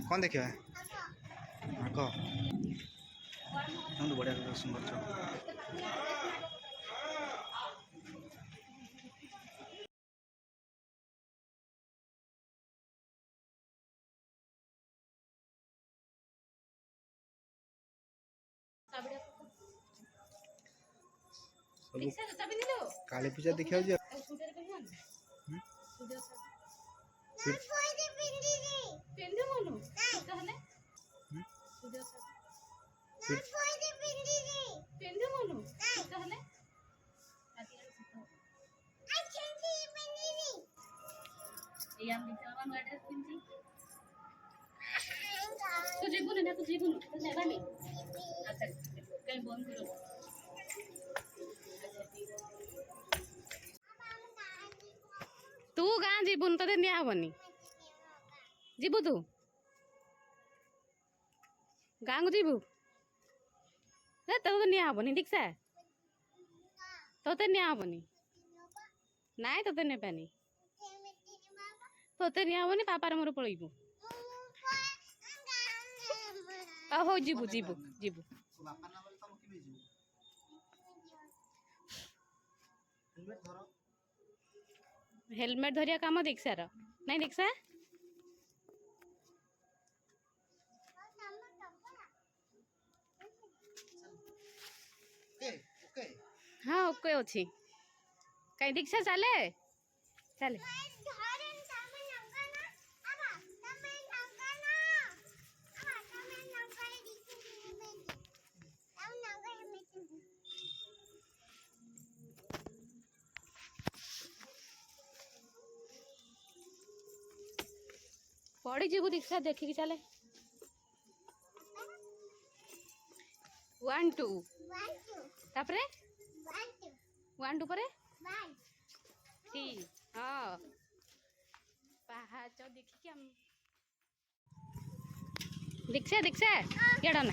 कौन देखिए आग बढ़िया सुंदर काली पूजा देखा तू जीवुन ना तू जीवुन तो नेबानी अच्छा कहीं बंद करो तू गाँ जीवुन तो नि हेनी जीवु तू गाँ को जीवु तो नि हेनी ठीक से तोते नि हेनी नाई तोते नेबानी तोते नि हेनी पापार मोर पलैबू हो जीवु जीवु जीवु हेलमेट धरिया काम देख सार नहीं देख सा हाँ ओके अच्छी कहीं दीक्षा चले चले पड़ी जीवु दीक्षा देखिकी चले 1 2 तापरे 1 2 परे 3 हाँ पहाच देखिकी हम दीक्षा दीक्षा केड़ा ना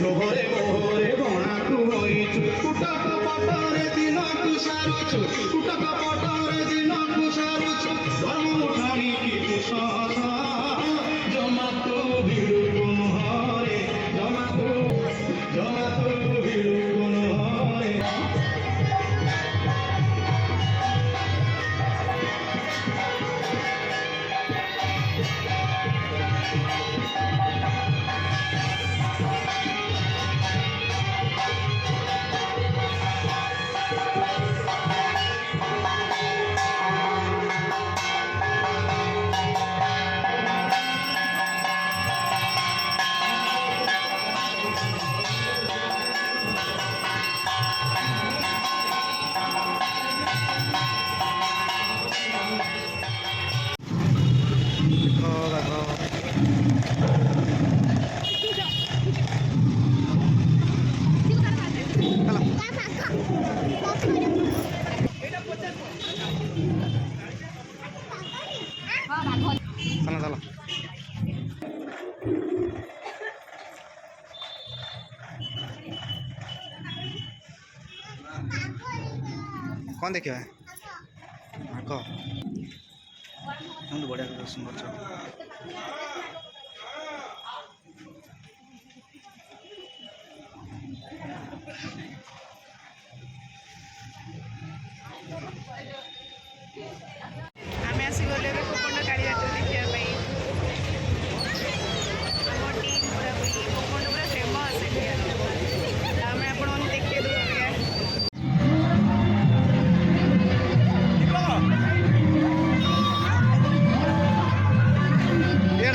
मोहरे मोहरे बणाकु होइछु कुटक पटरे दिनकु सारुछु कुटक पटरे दिनकु सारुछु धर्म उठानी कि कुशा जमा तो भिडु कोन हरे जमा तो भिडु कोन हरे चलो चलो कौन देखिए आग बढ़िया सुंदर आम आसीगले कोकण कालीघाट देखापी आम टीम पूरा कोकण पूरा फेमस आम आप देखिए ये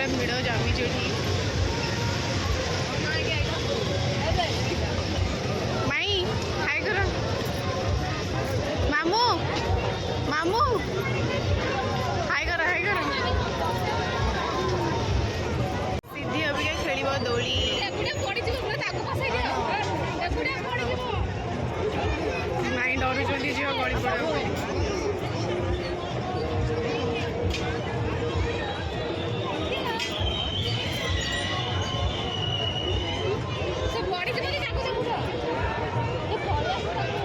ପୁରା ଭିଡ଼ ଜମିଛି ଏଠି। ମାଇଁ ହାଇ କର। ମାମୁଁ ମାମୁଁ ହାଇ କର ହାଇ କର। ସିଦ୍ଧି ଅବିକା ଖେଳିବ ଦୋଳି। ମାଇଁ ଡରୁଛନ୍ତି ଝିଅ ଗଳି ପଡ଼ିବ ବୋଲି।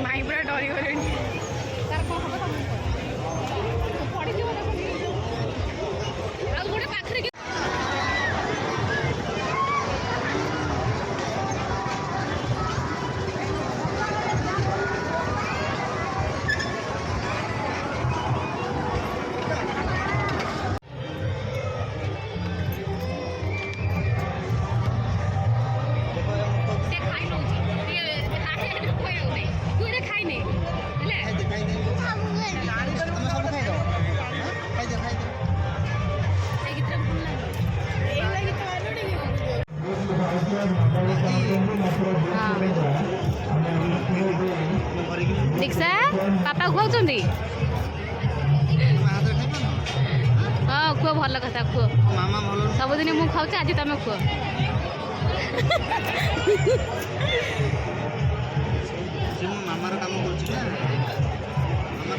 ମାଇଁ ପୁରା ଡରିଗଲେଣି। ଦୀକ୍ଷା ବାପା ଖୁଆଉଛନ୍ତି। ହଁ କୁହ ଭଲ କଥା କୁହ। ମାମା ଭଲ ସବୁଦିନ ମୁଁ ଖାଉଛି ଆଜି ତମେ କୁହ। ସେ ମୋ ମାମାର କାମ କରୁଛି ନା ମାମା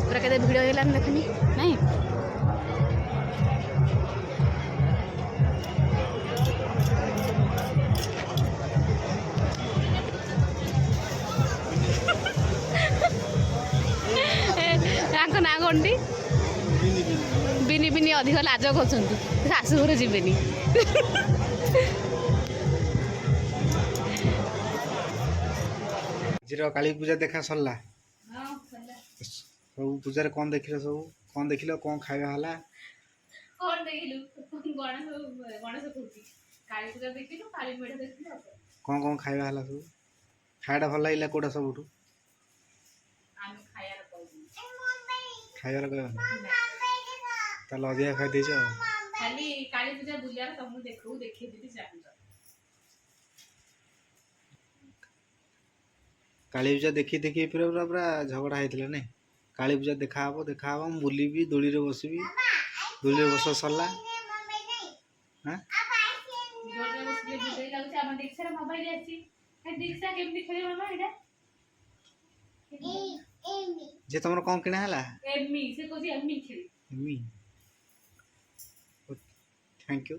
ପୁରା କେତେ ଭିଡ଼ ହେଇଗଲାଣି ଦେଖୁନି ନାଇଁ। ତାଙ୍କ ନାଁ କଣଟି? ବିନି ବିନି ଅଧିକ ଲାଜ କରୁଛନ୍ତି ଶାଶୁ ଘରେ ଯିବେନି। ଆଜିର କାଳୀ ପୂଜା ଦେଖା ସରିଲା। ସବୁ ପୂଜାରେ କ'ଣ ଦେଖିଲ? ସବୁ କ'ଣ ଦେଖିଲ? କ'ଣ ଖାଇବା ହେଲା? କ'ଣ ଦେଖିଲୁ? ଗଣେଶ ପୂଜା କାଳୀ ପୂଜା ଦେଖିଲୁ, କାଳୀ ମେଢ଼ ଦେଖିଲୁ। କ'ଣ ଖାଇବା ହେଲା? ସବୁ ଖାଇବାଟା ଭଲ ଲାଗିଲା କୋଉଟା ସବୁଠୁ? ଖାଇବାର କହିବ ତାହେଲେ ଅଧିକା ଖାଇଦେଇଛ ଆଉ। ଖାଲି କାଳୀ ପୂଜା ବୁଲିବାର ତମକୁ ଦେଖେଇ ଦେବି ଚାହୁଁଛ। କାଳୀ ପୂଜା ଦେଖି ପୁରା ପୁରା ପୁରା ଝଗଡ଼ା ହେଇଥିଲା ନାଇଁ। କାଳୀ ପୂଜା ଦେଖାହବ ମୁଁ ବୁଲିବି, ଦୋଳିରେ ବସିବି। ଦୋଳିରେ ବସ ସରିଲା। ହାଁ ଯେ ତମର କ'ଣ କିଣା ହେଲା? ଏମି ଥ୍ୟାଙ୍କ ୟୁ।